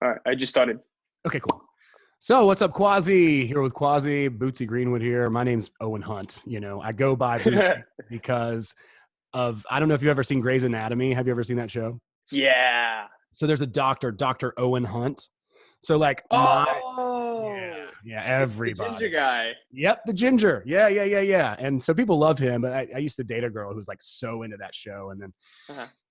All right, I just started. Okay, cool. So what's up, Quazi? Here with Quazi, Bootsy Greenwood here. My name's Owen Hunt. You know, I go by Bootsy because of, I don't know if you've ever seen Grey's Anatomy. Have you ever seen that show? Yeah. So there's a doctor, Dr. Owen Hunt. So like The everybody. ginger guy. Yep, the ginger. Yeah. And so people love him, but I used to date a girl who's like so into that show. And then,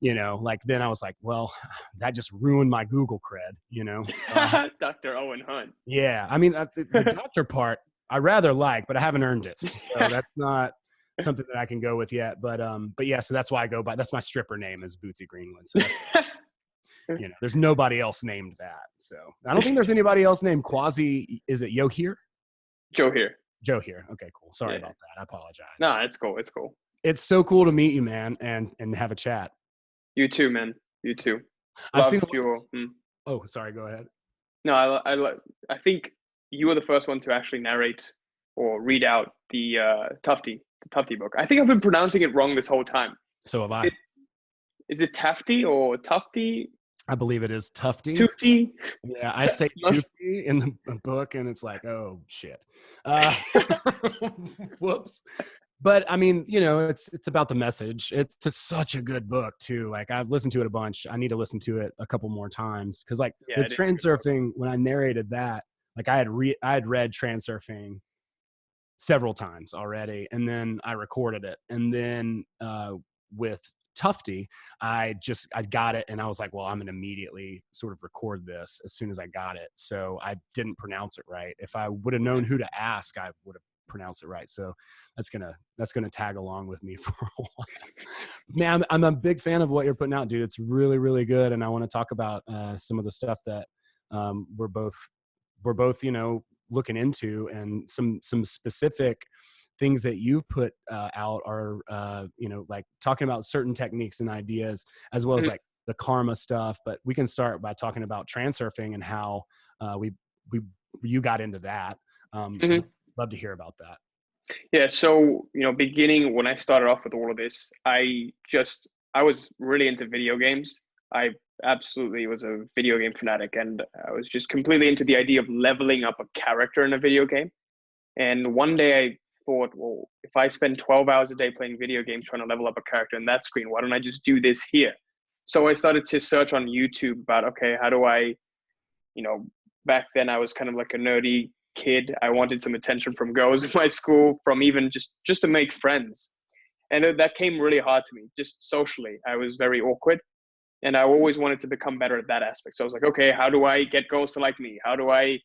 you know, like then I was like, well, that just ruined my Google cred, you know? So Dr. Owen Hunt. yeah, I mean, the doctor part I rather like, but I haven't earned it. So that's not something that I can go with yet. But yeah, so that's why I go by, that's my stripper name is Bootsy Greenwood. So you know, there's nobody else named that. So I don't think there's anybody else named Quazi. Is it Johir? Johir. Johir. Okay, cool. Sorry about that. I apologize. No, it's cool. It's cool. It's so cool to meet you, man, and have a chat. You too, man. You too. I've seen your. Oh, sorry. Go ahead. No, I think you were the first one to actually narrate or read out the Tufty book. I think I've been pronouncing it wrong this whole time. So have I. Is it Tafty or Tufty? I believe it is Tufty. Tufty? Yeah, I say Tufty in the book, and it's like, oh shit. Whoops. But I mean, you know, it's about the message. It's such a good book too. Like I've listened to it a bunch. I need to listen to it a couple more times because, like, with Transurfing, when I narrated that, like I had read Transurfing several times already, and then I recorded it, and then with Tufty, I got it, and I was like, well, I'm gonna immediately sort of record this as soon as I got it. So I didn't pronounce it right. If I would have known who to ask, I would have pronounced it right. So that's gonna tag along with me for a while. Man, I'm a big fan of what you're putting out, dude. It's really, really good, and I want to talk about some of the stuff that we're both you know looking into, and some specific things that you put out are, you know, like talking about certain techniques and ideas, as well as like the karma stuff. But we can start by talking about transurfing and how you got into that. Love to hear about that. Yeah. So, you know, beginning when I started off with all of this, I was really into video games. I absolutely was a video game fanatic, and I was just completely into the idea of leveling up a character in a video game. And one day I thought, well, if I spend 12 hours a day playing video games trying to level up a character in that screen, why don't I just do this here? So I started to search on YouTube about, okay, how do I, you know, back then I was kind of like a nerdy kid. I wanted some attention from girls in my school, from even just to make friends. And that came really hard to me, just socially. I was very awkward, and I always wanted to become better at that aspect. So I was like, okay, how do I get girls to like me? How do I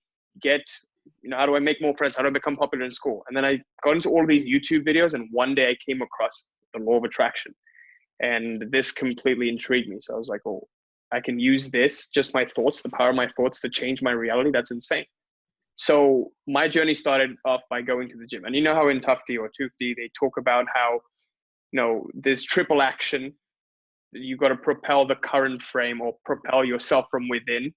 make more friends? How do I become popular in school? And then I got into all of these YouTube videos, and one day I came across the law of attraction, and this completely intrigued me. So I was like, oh, I can use this, just my thoughts, the power of my thoughts, to change my reality. That's insane. So my journey started off by going to the gym. And you know how in Tufty or Tufty, they talk about how, you know, there's triple action. You got to propel the current frame or propel yourself from within.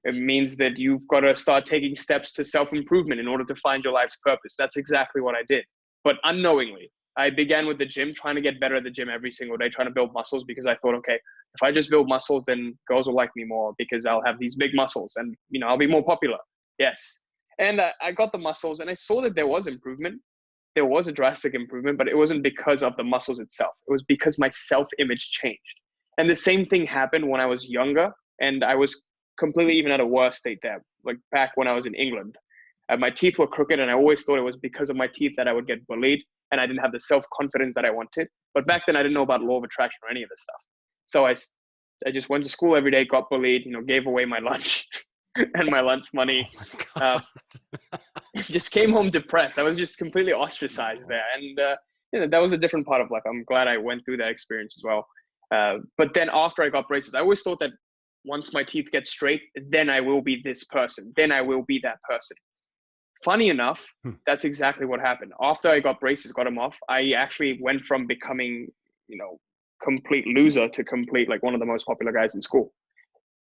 It means that you've got to start taking steps to self-improvement in order to find your life's purpose. That's exactly what I did. But unknowingly, I began with the gym, trying to get better at the gym every single day, trying to build muscles, because I thought, okay, if I just build muscles, then girls will like me more because I'll have these big muscles and, you know, I'll be more popular. Yes. And I got the muscles, and I saw that there was improvement. There was a drastic improvement, but it wasn't because of the muscles itself. It was because my self-image changed. And the same thing happened when I was younger, and I was completely even at a worse state there. Like back when I was in England, my teeth were crooked, and I always thought it was because of my teeth that I would get bullied, and I didn't have the self-confidence that I wanted. But back then I didn't know about law of attraction or any of this stuff. So I just went to school every day, got bullied, you know, gave away my lunch and my lunch money. Just came home depressed. I was just completely ostracized there. And you know, that was a different part of life. I'm glad I went through that experience as well. But then after I got braces, I always thought that once my teeth get straight, then I will be this person. Then I will be that person. Funny enough, that's exactly what happened. After I got braces, got them off, I actually went from becoming, you know, complete loser to complete, like, one of the most popular guys in school.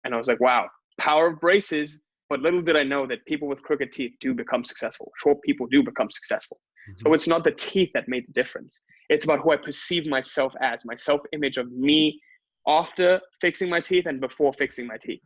And I was like, wow, power of braces. But little did I know that people with crooked teeth do become successful. Short people do become successful. So it's not the teeth that made the difference. It's about who I perceive myself as, my self-image of me after fixing my teeth and before fixing my teeth.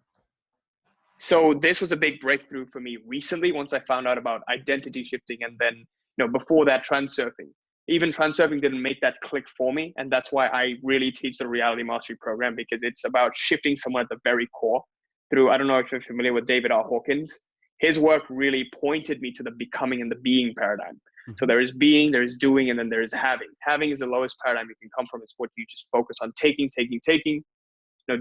So this was a big breakthrough for me recently once I found out about identity shifting, and then before that, transurfing. Even transurfing didn't make that click for me, and that's why I really teach the reality mastery program, because it's about shifting someone at the very core through, I don't know if you're familiar with David R. Hawkins. His work really pointed me to the becoming and the being paradigm. So there is being, there is doing, and then there is having. Having is the lowest paradigm you can come from. It's what you just focus on taking.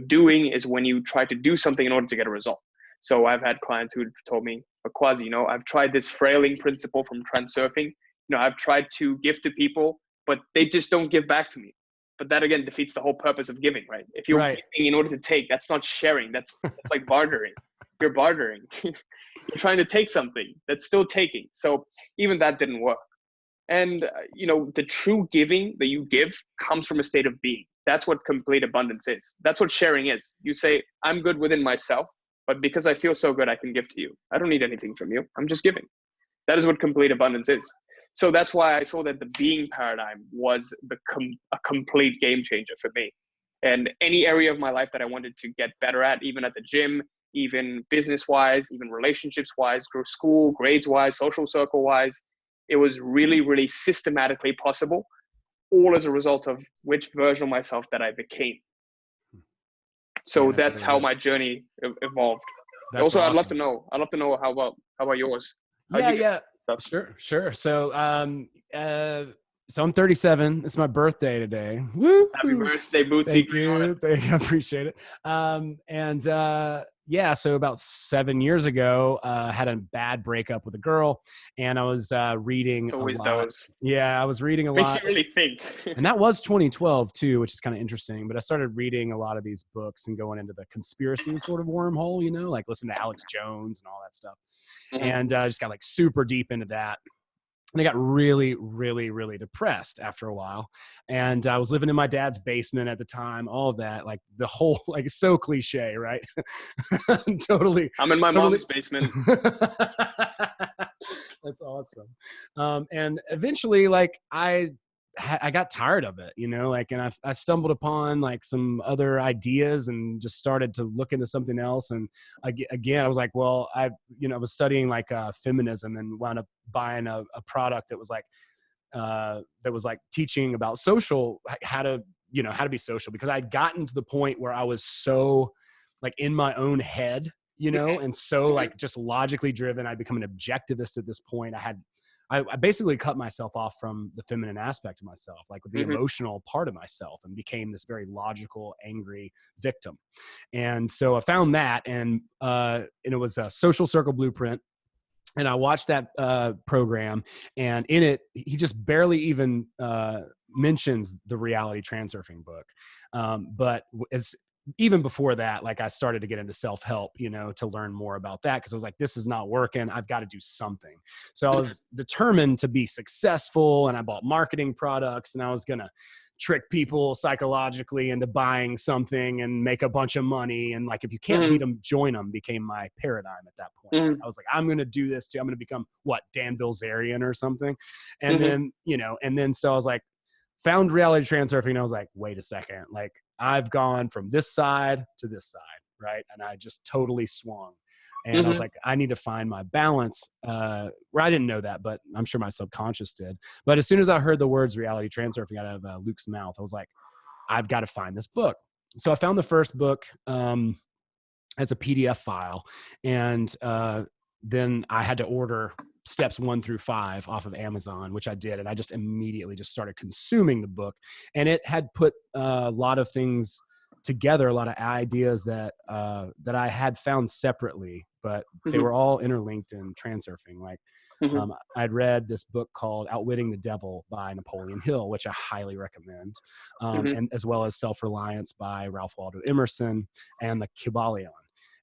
Doing is when you try to do something in order to get a result. So I've had clients who've told me, Quazi, I've tried this frailing principle from transurfing. I've tried to give to people, but they just don't give back to me. But that again defeats the whole purpose of giving, right? If you're giving in order to take, that's not sharing. That's like bartering. You're bartering. You're trying to take something that's still taking. So even that didn't work. And, the true giving that you give comes from a state of being. That's what complete abundance is. That's what sharing is. You say, I'm good within myself, but because I feel so good, I can give to you. I don't need anything from you. I'm just giving. That is what complete abundance is. So that's why I saw that the being paradigm was a complete game changer for me. And any area of my life that I wanted to get better at, even at the gym, even business-wise, even relationships-wise, school, grades-wise, social circle-wise, it was really, really systematically possible, all as a result of which version of myself that I became. So that's how my journey evolved. Also, awesome. I'd love to know how about yours? Yeah. Sure. So, so I'm 37. It's my birthday today. Woo! Happy birthday, Bootsy. Thank you. I appreciate it. So about 7 years ago, I had a bad breakup with a girl, and I was reading a lot. Yeah, I was reading a lot. Makes you really think. And that was 2012 too, which is kind of interesting. But I started reading a lot of these books and going into the conspiracy sort of wormhole, like listening to Alex Jones and all that stuff. And I just got like super deep into that. And I got really, really, really depressed after a while. And I was living in my dad's basement at the time, all of that, like the whole, like so cliche, right? Totally. I'm in my mom's basement. That's awesome. And eventually, like I got tired of it, and I stumbled upon like some other ideas and just started to look into something else. And again, I was like, well, I was studying like feminism and wound up buying a product that was like teaching about how to be social, because I'd gotten to the point where I was so like in my own head, and so like just logically driven. I'd become an objectivist at this point. I basically cut myself off from the feminine aspect of myself, like with the emotional part of myself, and became this very logical, angry victim. And so I found that, and it was a Social Circle Blueprint. And I watched that program, and in it, he just barely even mentions the Reality Transurfing book. But even before that, like I started to get into self-help, to learn more about that, because I was like, this is not working. I've got to do something. So I was determined to be successful, and I bought marketing products, and I was going to trick people psychologically into buying something and make a bunch of money. And like, if you can't beat them, join them became my paradigm at that point. I was like, I'm going to do this too. I'm going to become Dan Bilzerian or something. And then, so I was like, found Reality Transurfing, and I was like, wait a second, like I've gone from this side to this side, right? And I just totally swung. And I was like, I need to find my balance. Where I didn't know that, but I'm sure my subconscious did. But as soon as I heard the words Reality Transurfing out of Luke's mouth, I was like, I've got to find this book. So I found the first book as a PDF file. And then I had to order steps 1 through 5 off of Amazon, which I did. And I just immediately just started consuming the book. And it had put a lot of things together, a lot of ideas that I had found separately, but they were all interlinked in transurfing. Like I'd read this book called Outwitting the Devil by Napoleon Hill, which I highly recommend, and as well as Self-Reliance by Ralph Waldo Emerson and the Kybalion.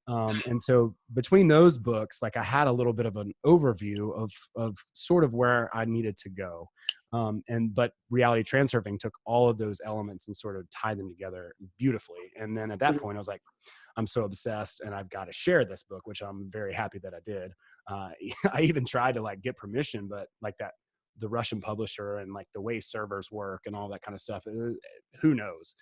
And so between those books, like I had a little bit of an overview of sort of where I needed to go. But Reality Transurfing took all of those elements and sort of tied them together beautifully. And then at that point, I was like, I'm so obsessed and I've got to share this book, which I'm very happy that I did. I even tried to like get permission, but like that the Russian publisher and like the way servers work and all that kind of stuff. Who knows?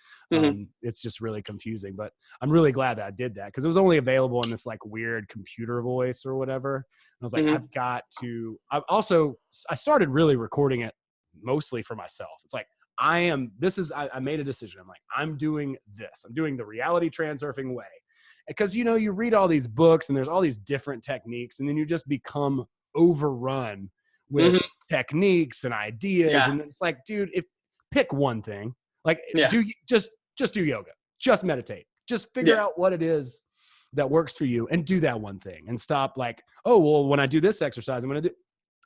It's just really confusing, but I'm really glad that I did that because it was only available in this like weird computer voice or whatever. And I was like, I've got to, I started really recording it mostly for myself. It's like, I made a decision. I'm like, I'm doing this. I'm doing the reality transurfing way. Because, you know, you read all these books and there's all these different techniques and then you just become overrun with techniques and ideas. And it's like, dude, pick one thing, like just do yoga, just meditate, just figure out what it is that works for you and do that one thing and stop like, oh, well, when I do this exercise, I'm going to do,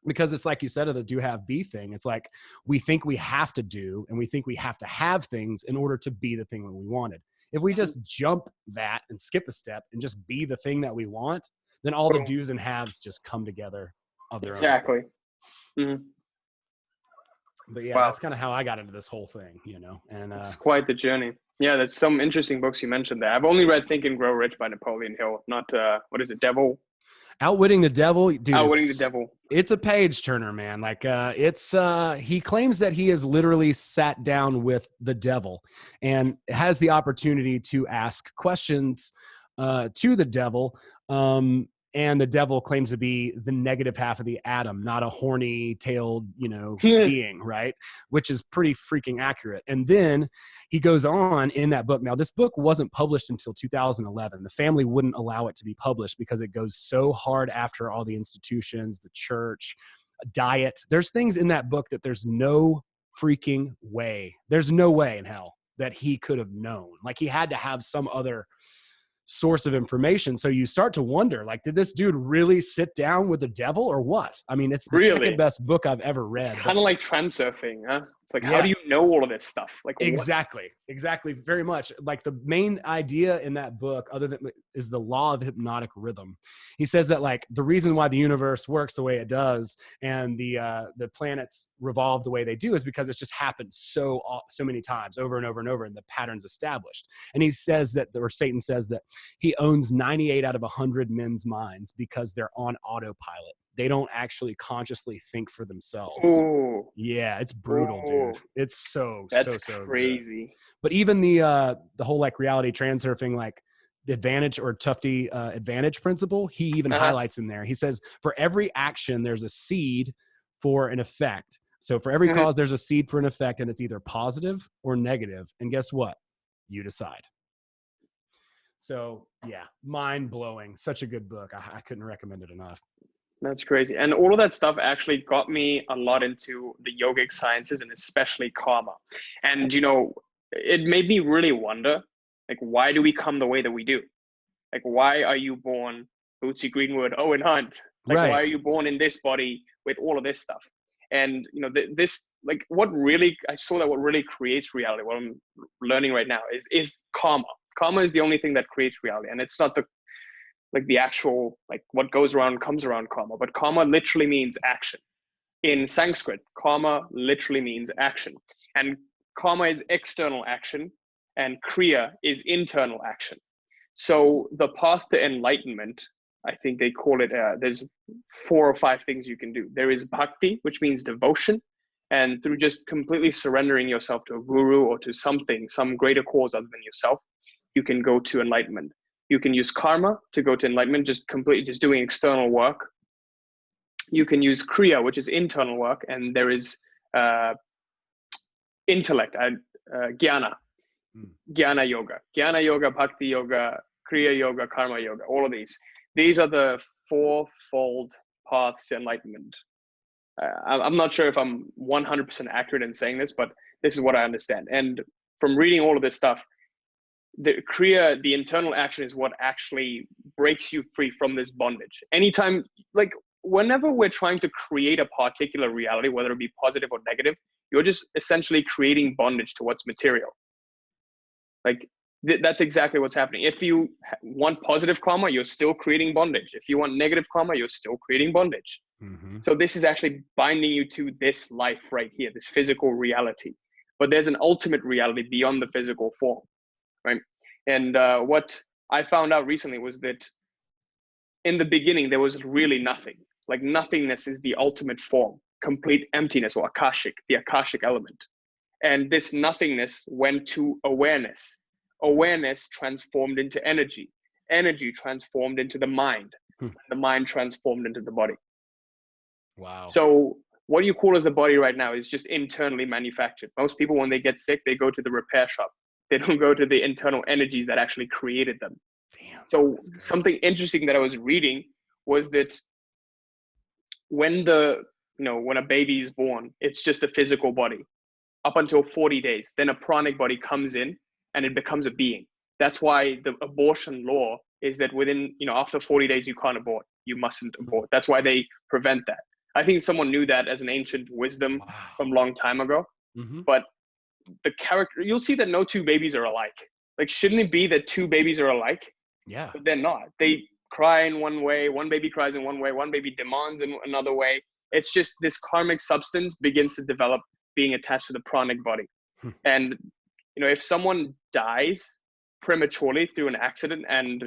because it's like you said, of the do have be thing. It's like, we think we have to do, and we think we have to have things in order to be the thing that we wanted. If we just jump that and skip a step and just be the thing that we want, then all the do's and haves just come together of their own. Exactly. But yeah, that's kind of how I got into this whole thing, you know, and it's quite the journey. Yeah, there's some interesting books you mentioned there. I've only read Think and Grow Rich by Napoleon Hill, not what is it, Devil? Outwitting the Devil, dude. Outwitting the Devil. It's a page turner, man. Like he claims that he has literally sat down with the devil and has the opportunity to ask questions to the devil. And the devil claims to be the negative half of the atom, not a horny-tailed, you know, being, right? Which is pretty freaking accurate. And then he goes on in that book. Now, this book wasn't published until 2011. The family wouldn't allow it to be published because it goes so hard after all the institutions, the church, diet. There's things in that book that there's no freaking way. There's no way in hell that he could have known. Like, he had to have some other source of information. So you start to wonder, like, did this dude really sit down with the devil or what? I mean, it's the second best book I've ever read. It's kind of like transurfing, huh? It's like, how do you know all of this stuff? Like, exactly, very much. Like, the main idea in that book, other than is the law of hypnotic rhythm. He says that, like, the reason why the universe works the way it does and the planets revolve the way they do is because it's just happened so many times over and over and over, and the pattern's established. And he says that, or Satan says that, he owns 98 out of 100 men's minds because they're on autopilot. They don't actually consciously think for themselves. Ooh. Yeah, it's brutal, dude. It's so crazy. Good. But even the whole like reality transurfing, like the advantage or Tufte advantage principle, he even highlights in there. He says for every action, there's a seed for an effect. So for every cause, there's a seed for an effect, and it's either positive or negative. And guess what? You decide. So yeah, mind blowing. Such a good book. I couldn't recommend it enough. That's crazy. And all of that stuff actually got me a lot into the yogic sciences and especially karma. And, you know, it made me really wonder, like, why do we come the way that we do? Like, why are you born Bootsy Greenwood, Owen Hunt? Like, why are you born in this body with all of this stuff? And, you know, this, like, what really creates reality, what I'm learning right now is karma. Karma is the only thing that creates reality. And it's not the actual, like, what goes around comes around karma. But karma literally means action. In Sanskrit, karma literally means action. And karma is external action, and kriya is internal action. So the path to enlightenment, I think they call it, there's 4 or 5 things you can do. There is bhakti, which means devotion. And through just completely surrendering yourself to a guru or to something, some greater cause other than yourself, you can go to enlightenment. You can use karma to go to enlightenment, just doing external work. You can use kriya, which is internal work, and there is intellect, jnana, jnana yoga, bhakti yoga, kriya yoga, karma yoga. All of these are the 4-fold paths to enlightenment. I'm not sure if I'm 100% accurate in saying this, but this is what I understand. And from reading all of this stuff, the kriya, the internal action, is what actually breaks you free from this bondage. Anytime, like, whenever we're trying to create a particular reality, whether it be positive or negative, you're just essentially creating bondage to what's material. Like, that's exactly what's happening. If you want positive karma, you're still creating bondage. If you want negative karma, you're still creating bondage. So this is actually binding you to this life right here, this physical reality. But there's an ultimate reality beyond the physical form. Right. And what I found out recently was that in the beginning, there was really nothing. Like, nothingness is the ultimate form. complete emptiness, or akashic, the akashic element. And this nothingness went to awareness. Awareness transformed into energy. Energy transformed into the mind. The mind transformed into the body. Wow. So what you call as the body right now is just internally manufactured. Most people, when they get sick, they go to the repair shop. They don't go to the internal energies that actually created them. Damn. So something interesting that I was reading was that when when a baby is born, it's just a physical body up until 40 days. Then a pranic body comes in and it becomes a being. That's why the abortion law is that within, after 40 days, you can't abort. You mustn't abort. That's why they prevent that. I think someone knew that as an ancient wisdom from a long time ago. But the character, you'll see that no two babies are alike. Like, shouldn't it be that two babies are alike? Yeah. But they're not. They cry in one way. One baby cries in one way. One baby demands in another way. It's just this karmic substance begins to develop being attached to the pranic body. And, if someone dies prematurely through an accident and,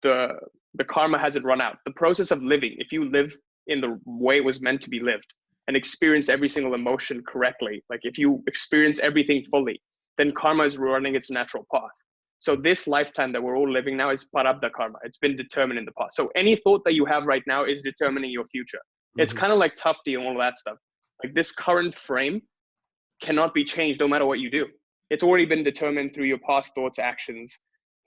the karma hasn't run out, the process of living, if you live in the way it was meant to be lived and experience every single emotion correctly, like if you experience everything fully, then karma is running its natural path. So this lifetime that we're all living now is parabdha karma. It's been determined in the past. So any thought that you have right now is determining your future. It's kind of like tufty and all that stuff. Like, this current frame cannot be changed no matter what you do. It's already been determined through your past thoughts, actions,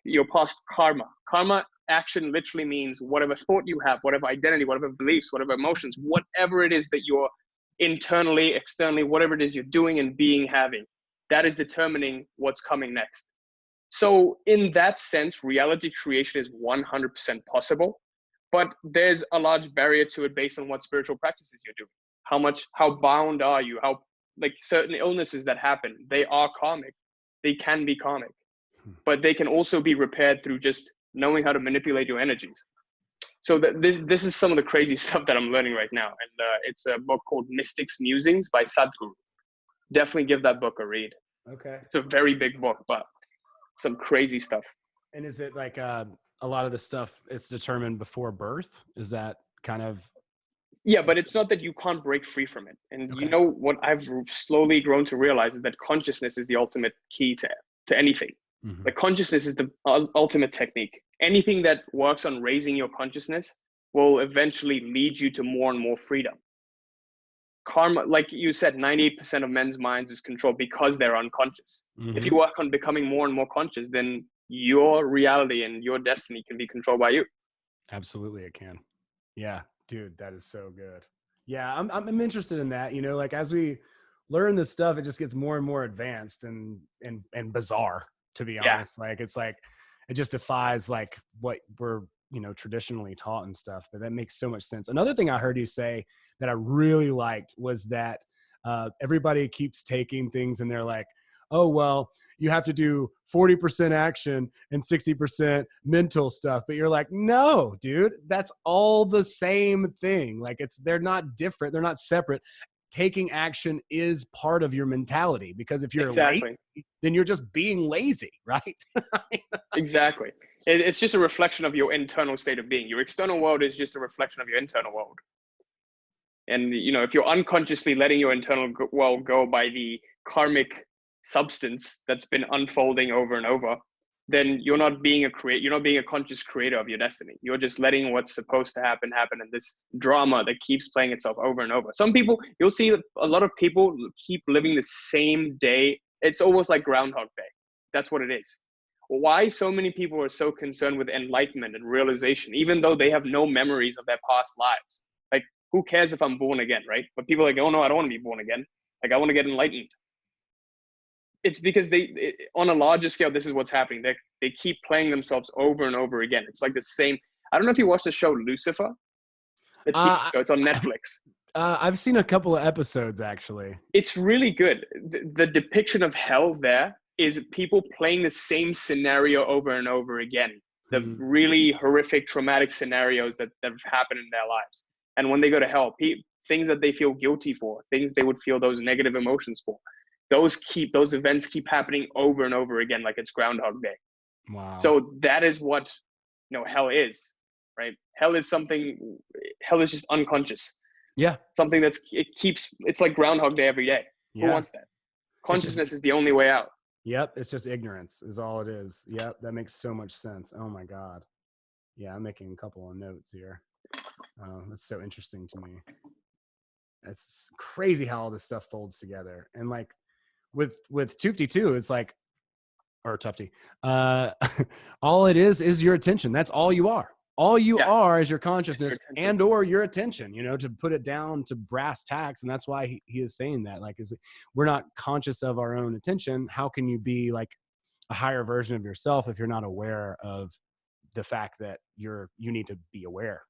your past karma. Karma action literally means whatever thought you have, whatever identity, whatever beliefs, whatever emotions, whatever it is that you're internally, externally, whatever it is you're doing and being, having, that is determining what's coming next. So in that sense, reality creation is 100% possible, but there's a large barrier to it based on what spiritual practices you're doing. How bound are you? How, like, certain illnesses that happen, they are karmic. They can be karmic, but they can also be repaired through just knowing how to manipulate your energies. So this is some of the crazy stuff that I'm learning right now. And it's a book called Mystic's Musings by Sadhguru. Definitely give that book a read. Okay. It's a very big book, but some crazy stuff. And is it like a lot of the stuff it's determined before birth? Is that kind of? Yeah, but it's not that you can't break free from it. And what I've slowly grown to realize is that consciousness is the ultimate key to anything. Like, consciousness is the ultimate technique. Anything that works on raising your consciousness will eventually lead you to more and more freedom. Karma, like you said, 98% of men's minds is controlled because they're unconscious. If you work on becoming more and more conscious, then your reality and your destiny can be controlled by you. Absolutely, it can. Yeah, dude, that is so good. Yeah, I'm interested in that. Like, as we learn this stuff, it just gets more and more advanced and bizarre, to be honest. Like, it's like, it just defies like what we're traditionally taught and stuff. But that makes so much sense. Another thing I heard you say that I really liked was that everybody keeps taking things and they're like, oh, well, you have to do 40% action and 60% mental stuff. But you're like, no, dude, that's all the same thing. Like, they're not different. They're not separate. Taking action is part of your mentality, because if you're lazy, then you're just being lazy, right? Exactly. It's just a reflection of your internal state of being. Your external world is just a reflection of your internal world. And, if you're unconsciously letting your internal world go by the karmic substance that's been unfolding over and over, then you're not being you're not being a conscious creator of your destiny. You're just letting what's supposed to happen in this drama that keeps playing itself over and over. Some people, you'll see that a lot of people keep living the same day. It's almost like Groundhog Day. That's what it is. Why so many people are so concerned with enlightenment and realization, even though they have no memories of their past lives. Like, who cares if I'm born again, right? But people are like, oh no, I don't want to be born again. Like, I want to get enlightened. It's because on a larger scale, this is what's happening. They keep playing themselves over and over again. It's like the same. I don't know if you watched the show Lucifer. The TV show. It's on Netflix. I've seen a couple of episodes, actually. It's really good. The depiction of hell there is people playing the same scenario over and over again. The really horrific, traumatic scenarios that have happened in their lives. And when they go to hell, things that they feel guilty for, things they would feel those negative emotions for, those events keep happening over and over again, like it's Groundhog Day. Wow. So that is what hell is, right? Hell is just unconscious. Yeah. Something it's like Groundhog Day every day. Yeah. Who wants that? Consciousness is the only way out. Yep. It's just ignorance is all it is. Yep. That makes so much sense. Oh my God. Yeah. I'm making a couple of notes here. That's so interesting to me. It's crazy how all this stuff folds together. And like with Tufty too, it's like, or Tufty, all it is your attention. That's all you are. All you are is your consciousness and or your attention, you know, to put it down to brass tacks. And that's why he is saying that, like, we're not conscious of our own attention. How can you be like a higher version of yourself if you're not aware of the fact that you need to be aware?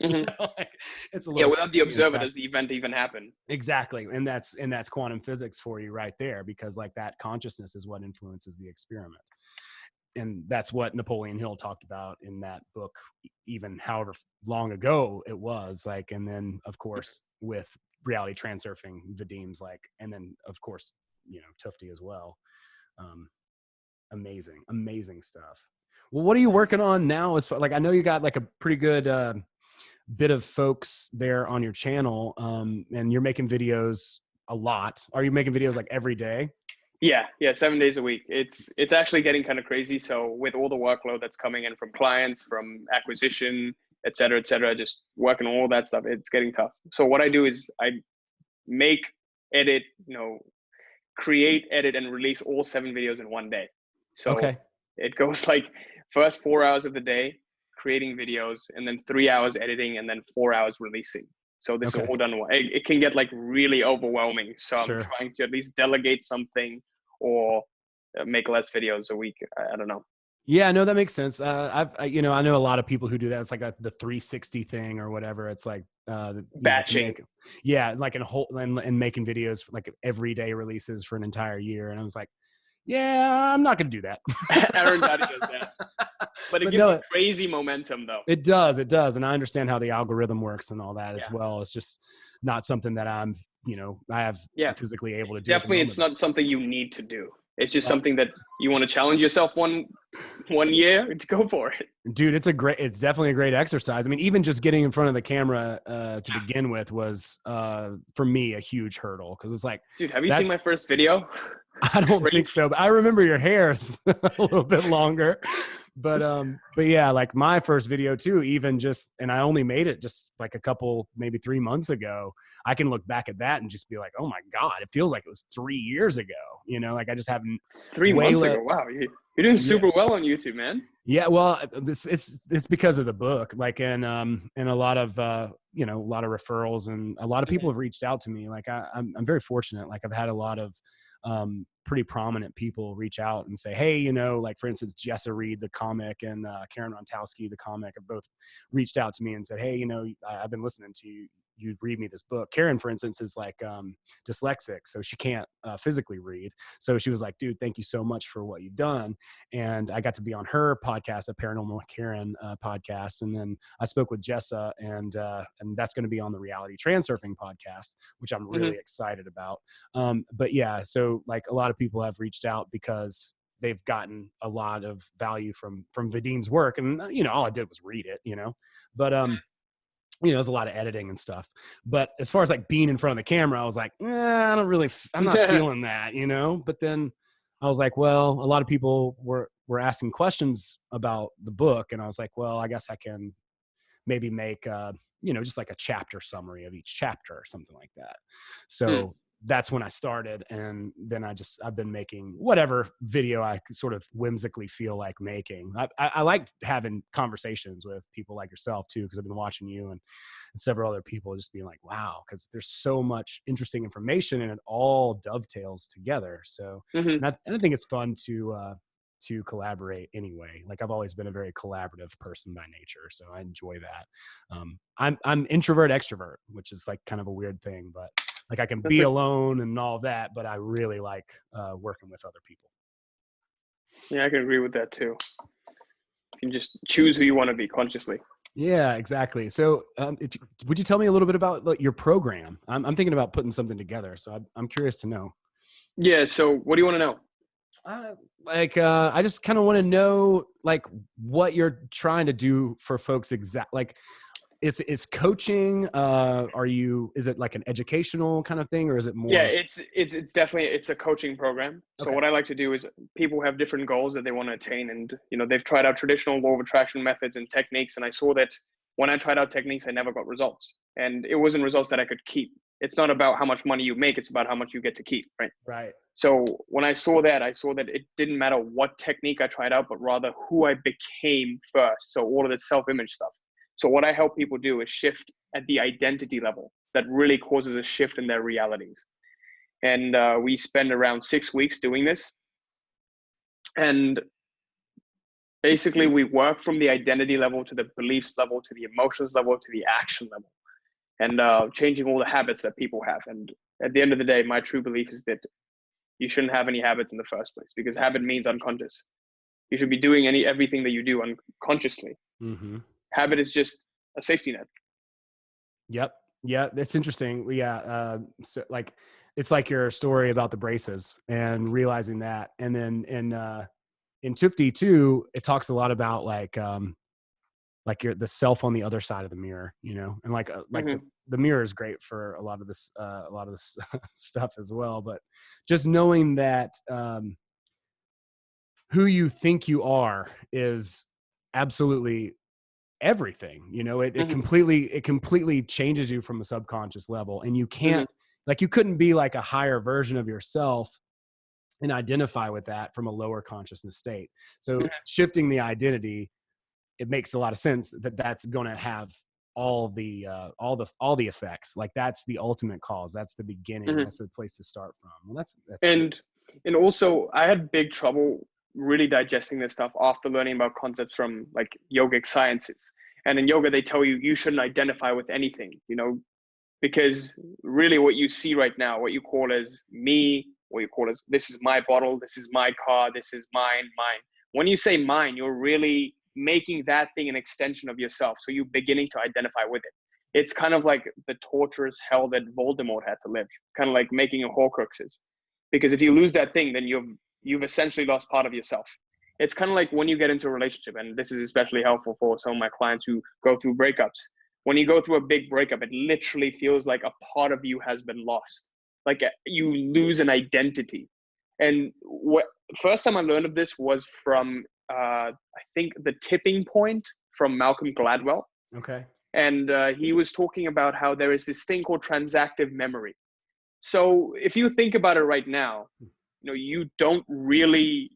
Mm-hmm. You know, like, it's a little without the observer, does the event even happen? Exactly. And that's quantum physics for you right there, because like that consciousness is what influences the experiment. And that's what Napoleon Hill talked about in that book, even however long ago it was, like, and then of course with reality transurfing, Vadim's like, and then of course, you know, Tufty as well. Amazing stuff. Well, what are you working on now? As far, like, I know you got like a pretty good bit of folks there on your channel, and you're making videos a lot. Are you making videos like every day? Yeah, 7 days a week. It's actually getting kind of crazy. So with all the workload that's coming in from clients, from acquisition, et cetera, just working on all that stuff, it's getting tough. So what I do is I make, edit, you know, create, edit, and release all 7 videos in one day. So it goes like first 4 hours of the day creating videos, and then 3 hours editing, and then 4 hours releasing. So this is all done. It can get like really overwhelming. So I'm trying to at least delegate something or make less videos a week. I don't know. Yeah, no, that makes sense. I know a lot of people who do that. It's like the 360 thing or whatever. It's like batching. Like and making videos for like everyday releases for an entire year. And I was like, yeah, I'm not going to do that. Aaron Daddy does that. But it gives you crazy momentum though. It does. And I understand how the algorithm works and all that as well. It's just not something that I'm physically able to do. Definitely, it's not something you need to do. It's just something that you want to challenge yourself one year to go for it. Dude, it's definitely a great exercise. I mean, even just getting in front of the camera to begin with was for me a huge hurdle, because it's like, dude, have you seen my first video? I don't think so, but I remember your hair's a little bit longer. But yeah, like my first video too, even just, and I only made it just like a couple, maybe 3 months ago. I can look back at that and just be like, oh my God, it feels like it was 3 years ago. You know, like I just haven't. 3 months ago. Wow. You're doing super well on YouTube, man. Yeah. Well, it's because of the book, like, and a lot of, a lot of referrals, and a lot of people have reached out to me. Like I'm very fortunate. Like I've had a lot of, pretty prominent people reach out and say, hey, like for instance, Jessa Reed, the comic, and Karen Rontowski, the comic, have both reached out to me and said, hey, I've been listening to you. You'd read me this book. Karen, for instance, is like dyslexic, so she can't physically read. So she was like, dude, thank you so much for what you've done. And I got to be on her podcast, a Paranormal Karen podcast. And then I spoke with Jessa, and that's going to be on the Reality Transurfing podcast, which I'm really excited about. But yeah, so like a lot of people have reached out because they've gotten a lot of value from Vadim's work. And, all I did was read it, but, there's a lot of editing and stuff. But as far as like being in front of the camera, I was like, I'm not feeling that, But then I was like, well, a lot of people were asking questions about the book. And I was like, well, I guess I can maybe make, just like a chapter summary of each chapter or something like that. So that's when I started. And then I've been making whatever video I sort of whimsically feel like making. I like having conversations with people like yourself too, because I've been watching you and several other people, just being like, wow, because there's so much interesting information and it all dovetails together. So, and I think it's fun to collaborate anyway. Like I've always been a very collaborative person by nature, so I enjoy that. I'm introvert extrovert, which is like kind of a weird thing, but like I can be alone and all that, but I really like working with other people. Yeah, I can agree with that too. You can just choose who you want to be consciously. Yeah, exactly. So would you tell me a little bit about your program? I'm thinking about putting something together, so I'm curious to know. Yeah. So what do you want to know? I just kind of want to know like what you're trying to do for folks. Like is coaching, is it like an educational kind of thing, or is it more? Yeah, it's definitely, it's a coaching program. So what I like to do is, people have different goals that they want to attain, and they've tried out traditional law of attraction methods and techniques, and I saw that when I tried out techniques, I never got results, and it wasn't results that I could keep. It's not about how much money you make, it's about how much you get to keep, right? Right. So when I saw that it didn't matter what technique I tried out, but rather who I became first. So all of the self-image stuff. So what I help people do is shift at the identity level that really causes a shift in their realities. And we spend around 6 weeks doing this. And basically we work from the identity level to the beliefs level, to the emotions level, to the action level, and changing all the habits that people have. And at the end of the day, my true belief is that you shouldn't have any habits in the first place, because habit means unconscious. You should be doing everything that you do unconsciously. Mm-hmm. Habit is just a safety net. Yep. Yeah, that's interesting. Yeah, so like it's like your story about the braces and realizing that, and then in 52, it talks a lot about like the self on the other side of the mirror, and like mm-hmm. the mirror is great for a lot of this stuff as well. But just knowing that who you think you are is absolutely everything, it mm-hmm. it completely changes you from a subconscious level, and you can't mm-hmm. You couldn't be like a higher version of yourself and identify with that from a lower consciousness state. So mm-hmm. shifting the identity, it makes a lot of sense that that's going to have all the effects. Like that's the ultimate cause. That's the beginning. Mm-hmm. That's the place to start from. Well, that's and also I had big trouble really digesting this stuff after learning about concepts from like yogic sciences. And in yoga, they tell you shouldn't identify with anything, because really what you see right now, what you call as me, what you call as this is my bottle, this is my car, this is mine. When you say mine, you're really making that thing an extension of yourself. So you're beginning to identify with it. It's kind of like the torturous hell that Voldemort had to live, kind of like making a Horcruxes. Because if you lose that thing, then you've essentially lost part of yourself. It's kind of like when you get into a relationship, and this is especially helpful for some of my clients who go through breakups. When you go through a big breakup, it literally feels like a part of you has been lost. Like you lose an identity. And what first time I learned of this was from, I think, The Tipping Point from Malcolm Gladwell. Okay. And he was talking about how there is this thing called transactive memory. So if you think about it right now, you don't really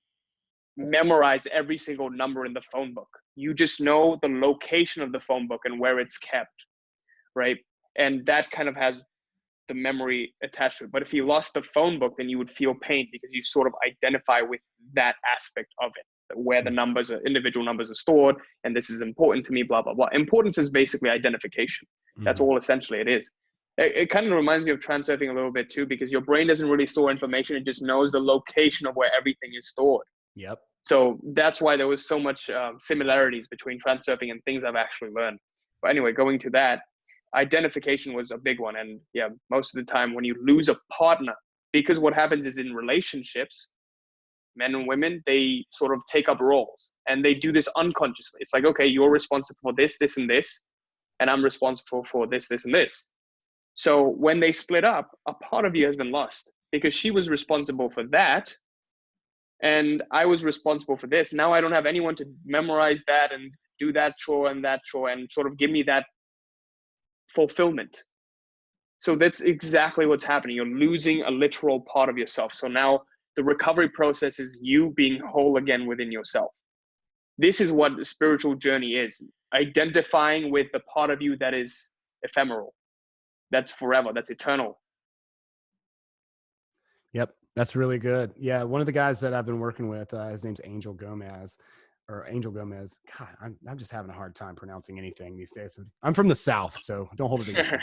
memorize every single number in the phone book. You just know the location of the phone book and where it's kept, right? And that kind of has the memory attached to it. But if you lost the phone book, then you would feel pain because you sort of identify with that aspect of it, where the individual numbers are stored, and this is important to me, blah, blah, blah. Importance is basically identification. That's all essentially it is. It kind of reminds me of transurfing a little bit too, because your brain doesn't really store information. It just knows the location of where everything is stored. Yep. So that's why there was so much similarities between transurfing and things I've actually learned. But anyway, going to that, identification was a big one. And yeah, most of the time when you lose a partner, because what happens is in relationships, men and women, they sort of take up roles and they do this unconsciously. It's like, okay, you're responsible for this, this, and this, and I'm responsible for this, this, and this. So when they split up, a part of you has been lost because she was responsible for that, and I was responsible for this. Now I don't have anyone to memorize that and do that chore and sort of give me that fulfillment. So that's exactly what's happening. You're losing a literal part of yourself. So now the recovery process is you being whole again within yourself. This is what the spiritual journey is. Identifying with the part of you that is ephemeral, that's forever, that's eternal. Yep. That's really good. Yeah. One of the guys that I've been working with, his name's Angel Gomez. God, I'm just having a hard time pronouncing anything these days. I'm from the South, so don't hold it against me.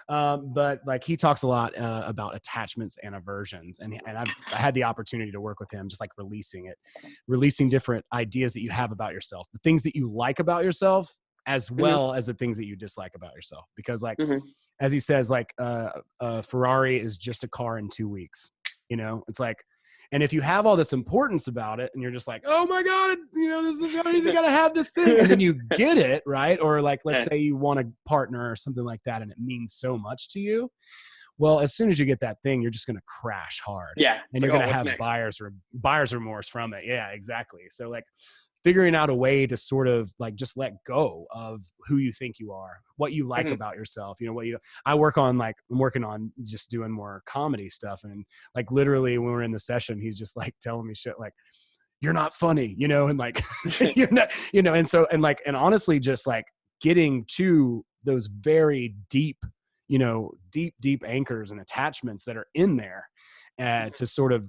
But like he talks a lot about attachments and aversions, and I had the opportunity to work with him, just like releasing different ideas that you have about yourself, the things that you like about yourself, as well as the things that you dislike about yourself. Because like, as he says, like a Ferrari is just a car in 2 weeks. It's like, And if you have all this importance about it and you're just like, oh my God, this is, you got to have this thing. And then you get it, right? Or like, let's say you want a partner or something like that, and it means so much to you. Well, as soon as you get that thing, you're just going to crash hard. Yeah. And you're going to have buyer's remorse from it. Yeah, exactly. So like figuring out a way to sort of like just let go of who you think you are, what you like about yourself, I'm working on just doing more comedy stuff. And like literally when we're in the session, he's just like telling me shit like, you're not funny, and like, you're not, and honestly, just like getting to those very deep, deep anchors and attachments that are in there to sort of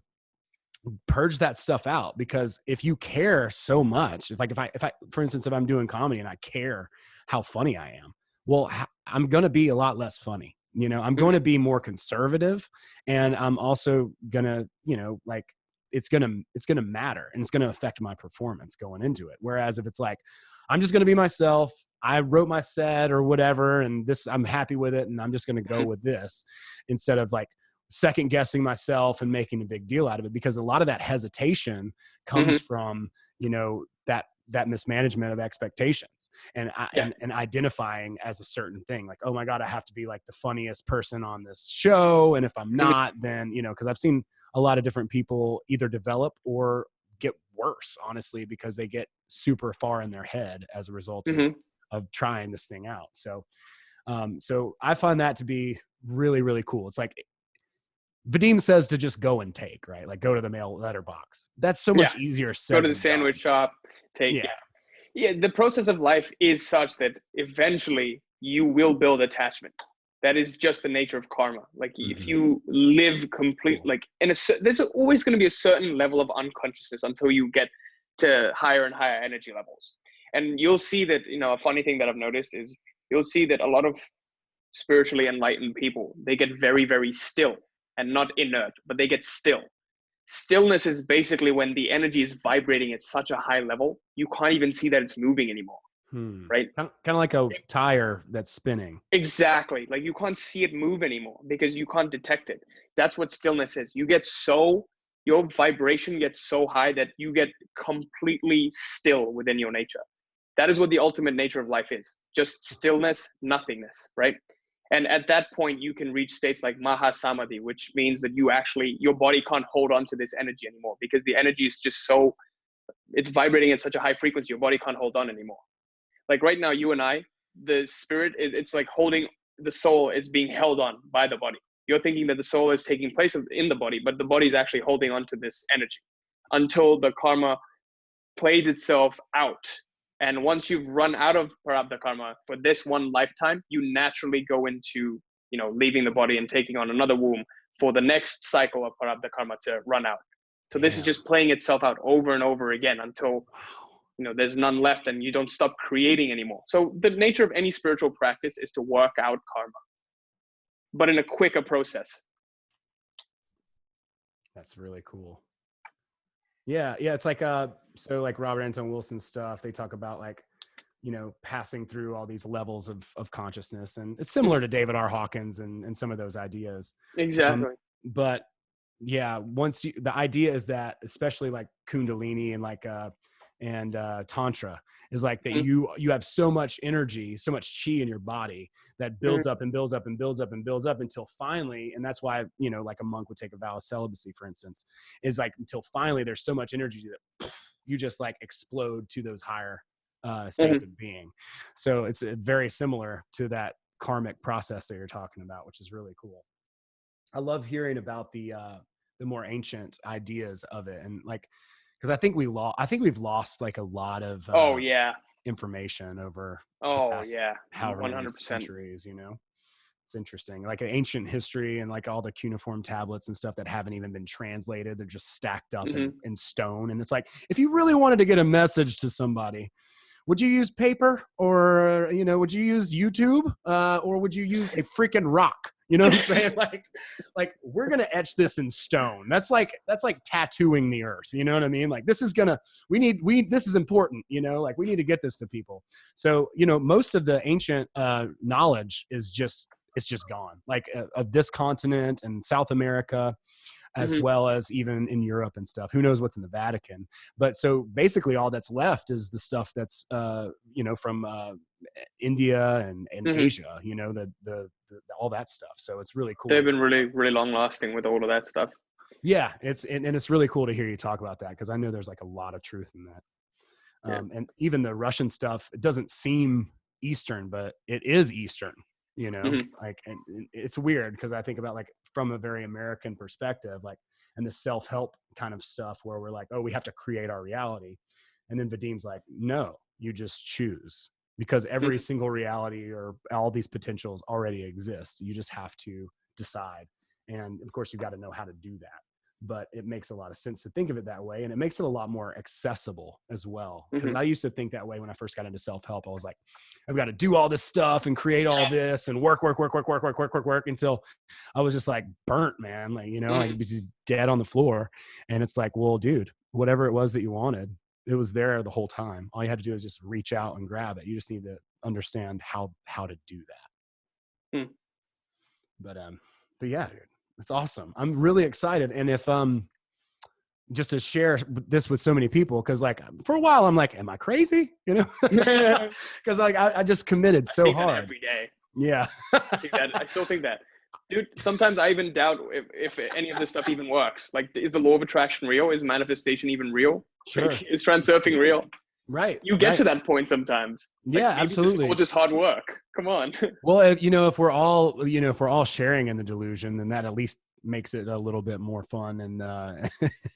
purge that stuff out. Because if you care so much, if I, for instance, if I'm doing comedy and I care how funny I am, well, I'm going to be a lot less funny. I'm going to be more conservative, and I'm also going to, like, it's going to matter, and it's going to affect my performance going into it. Whereas if it's like, I'm just going to be myself, I wrote my set or whatever, and this, I'm happy with it, and I'm just going to go with this, instead of like second guessing myself and making a big deal out of it. Because a lot of that hesitation comes from, that mismanagement of expectations and identifying as a certain thing. Like, oh my God, I have to be like the funniest person on this show. And if I'm not, then, cause I've seen a lot of different people either develop or get worse, honestly, because they get super far in their head as a result of trying this thing out. So I find that to be really, really cool. It's like, Vadim says to just go and take, right? Like go to the mail letter box. That's so much easier said. Go to the sandwich shop, take. Yeah. The process of life is such that eventually you will build attachment. That is just the nature of karma. Like if you live like there's always going to be a certain level of unconsciousness until you get to higher and higher energy levels. And you'll see that, a funny thing that I've noticed is you'll see that a lot of spiritually enlightened people, they get very, very still. And not inert, but they get still. Stillness is basically when the energy is vibrating at such a high level, you can't even see that it's moving anymore, right? Kind of like a tire that's spinning. Exactly. Like you can't see it move anymore because you can't detect it. That's what stillness is. Your vibration gets so high that you get completely still within your nature. That is what the ultimate nature of life is. Just stillness, nothingness, right? And at that point, you can reach states like Maha Samadhi, which means that your body can't hold on to this energy anymore because the energy is just it's vibrating at such a high frequency, your body can't hold on anymore. Like right now, you and I, the spirit, it's like the soul is being held on by the body. You're thinking that the soul is taking place in the body, but the body is actually holding on to this energy until the karma plays itself out. And once you've run out of Prarabdha karma for this one lifetime, you naturally go into, leaving the body and taking on another womb for the next cycle of Prarabdha karma to run out. So this is just playing itself out over and over again until, there's none left and you don't stop creating anymore. So the nature of any spiritual practice is to work out karma, but in a quicker process. That's really cool. Yeah. It's like, so like Robert Anton Wilson's stuff, they talk about like, passing through all these levels of consciousness, and it's similar to David R. Hawkins and some of those ideas. Exactly. But yeah, the idea is that, especially like Kundalini and like, and Tantra is like that you have so much energy, so much chi in your body that builds up and builds up and builds up and builds up until finally, and that's why, like a monk would take a vow of celibacy, for instance, is like until finally there's so much energy that you just like explode to those higher states of being. So it's very similar to that karmic process that you're talking about, which is really cool. I love hearing about the more ancient ideas of it, and like, because I think we've lost like a lot of information over the past however many centuries. It's interesting, like ancient history and like all the cuneiform tablets and stuff that haven't even been translated. They're just stacked up in stone. And it's like, if you really wanted to get a message to somebody, would you use paper, or would you use YouTube, or would you use a freaking rock? You know what I'm saying? Like we're going to etch this in stone. That's like tattooing the earth. You know what I mean? Like this is this is important, like we need to get this to people. So, most of the ancient knowledge is just gone, like of this continent and South America. as well as even in Europe and stuff. Who knows what's in the Vatican? But so basically all that's left is the stuff that's, from India and Asia, the all that stuff. So it's really cool. They've been really, really long lasting with all of that stuff. Yeah. And it's really cool to hear you talk about that, because I know there's like a lot of truth in that. And even the Russian stuff, it doesn't seem Eastern, but it is Eastern, like, and it's weird because I think about like from a very American perspective, like, and the self-help kind of stuff where we're like, oh, we have to create our reality. And then Vadim's like, no, you just choose, because every single reality or all these potentials already exist. You just have to decide. And of course you got to know how to do that. But it makes a lot of sense to think of it that way. And it makes it a lot more accessible as well. Because I used to think that way when I first got into self-help. I was like, I've got to do all this stuff and create all this and work until I was just like burnt, man. Like, I'd be just dead on the floor. And it's like, well, dude, whatever it was that you wanted, it was there the whole time. All you had to do is just reach out and grab it. You just need to understand how to do that. But yeah, dude. It's awesome. I'm really excited. And if, just to share this with so many people, cause like for a while I'm like, am I crazy? Cause like, I just committed so hard every day. Yeah. I still think that, dude, sometimes I even doubt if any of this stuff even works. Like, is the law of attraction real? Is manifestation even real? Sure. Like, is transurfing real? Right. You get to that point sometimes. Yeah, absolutely. It's just hard work. Come on. Well, if we're all sharing in the delusion, then that at least makes it a little bit more fun, and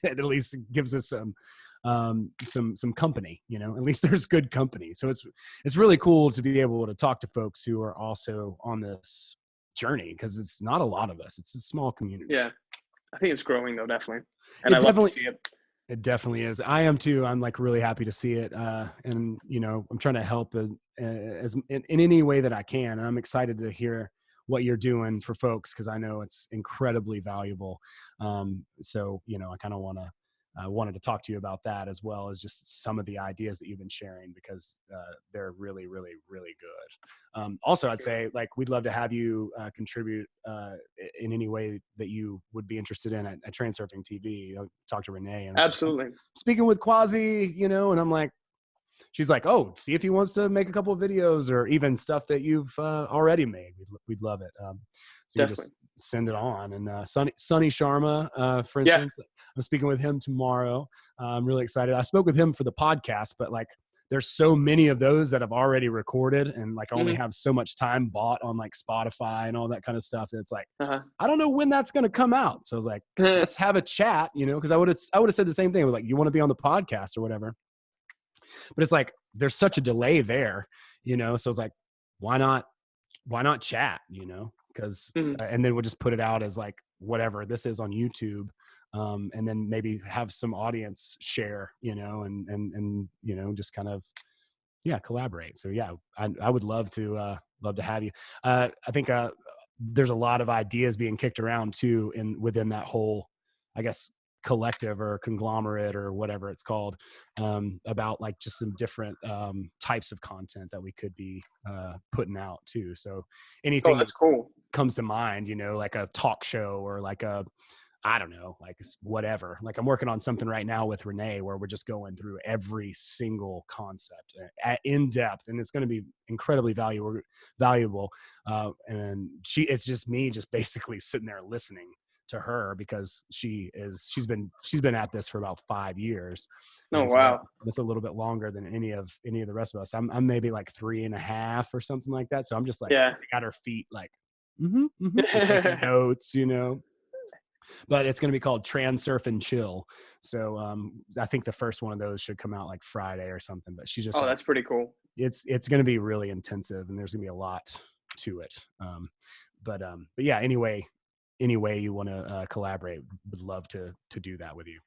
it at least gives us some company. At least there's good company. So it's really cool to be able to talk to folks who are also on this journey, because it's not a lot of us. It's a small community. Yeah, I think it's growing though, definitely, and I love to see it. It definitely is. I am too. I'm like really happy to see it. And I'm trying to help as in any way that I can. And I'm excited to hear what you're doing for folks, because I know it's incredibly valuable. So, I kind of wanted to talk to you about that, as well as just some of the ideas that you've been sharing, because they're really, really, really good. Also, I'd say, like, we'd love to have you contribute in any way that you would be interested in at Transurfing TV. I'll talk to Renee. And absolutely. Speaking with Quazi, and I'm like, she's like, oh, see if he wants to make a couple of videos or even stuff that you've already made. We'd love it. So you just send it on. And Sunny Sharma, for instance, I'm speaking with him tomorrow. I'm really excited. I spoke with him for the podcast, but like, there's so many of those that I've already recorded, and like only have so much time bought on like Spotify and all that kind of stuff. That it's like, I don't know when that's going to come out. So I was like, let's have a chat, cause I would have said the same thing. Like, you want to be on the podcast or whatever. But it's like, there's such a delay there, so it's like, why not chat, because, and then we'll just put it out as like, whatever this is on YouTube. And then maybe have some audience share, and just kind of, collaborate. So yeah, I would love to have you. I think, there's a lot of ideas being kicked around too, within that whole, I guess, collective or conglomerate or whatever it's called, about like just some different types of content that we could be putting out too. So anything that's cool comes to mind, like a talk show or like I don't know, like whatever. Like, I'm working on something right now with Renee where we're just going through every single concept in depth, and it's going to be incredibly valuable. And it's just me just basically sitting there listening to her, because she's been at this for about 5 years. Oh, wow. That's a little bit longer than any of the rest of us. I'm maybe like 3.5 or something like that. So I'm just like sitting at her feet, like, taking notes, But it's going to be called Transurf and Chill. So I think the first one of those should come out like Friday or something. But she's just that's pretty cool. It's going to be really intensive, and there's going to be a lot to it. But yeah, anyway, any way you want to collaborate, would love to do that with you.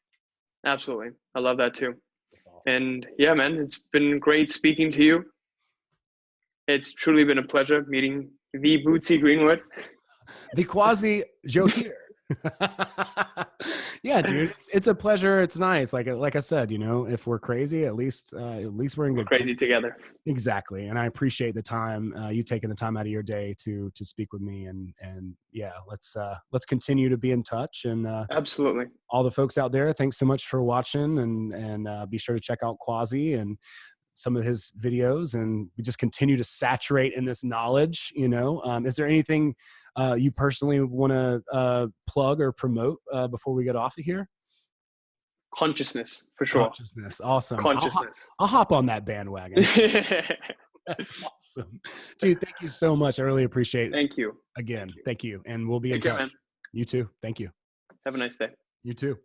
Absolutely. I love that too. Awesome. And yeah, man, it's been great speaking to you. It's truly been a pleasure meeting the Bootsy Greenwood. The Quazi Johir. Yeah, dude, it's a pleasure. It's nice. Like I said, if we're crazy, at least we're in We're good crazy company. together. Exactly. And I appreciate the time, you taking the time out of your day to speak with me, and yeah, let's continue to be in touch. And Absolutely. all the folks out there, thanks so much for watching, and be sure to check out Quazi and some of his videos, and we just continue to saturate in this knowledge. Is there anything you personally want to plug or promote before we get off of here? Consciousness, for sure. Consciousness. Awesome. Consciousness. I'll hop on that bandwagon. That's awesome. Dude, thank you so much. I really appreciate it. Thank you. Again, thank you. And we'll be in Take care, touch. man. You too. Thank you. Have a nice day. You too.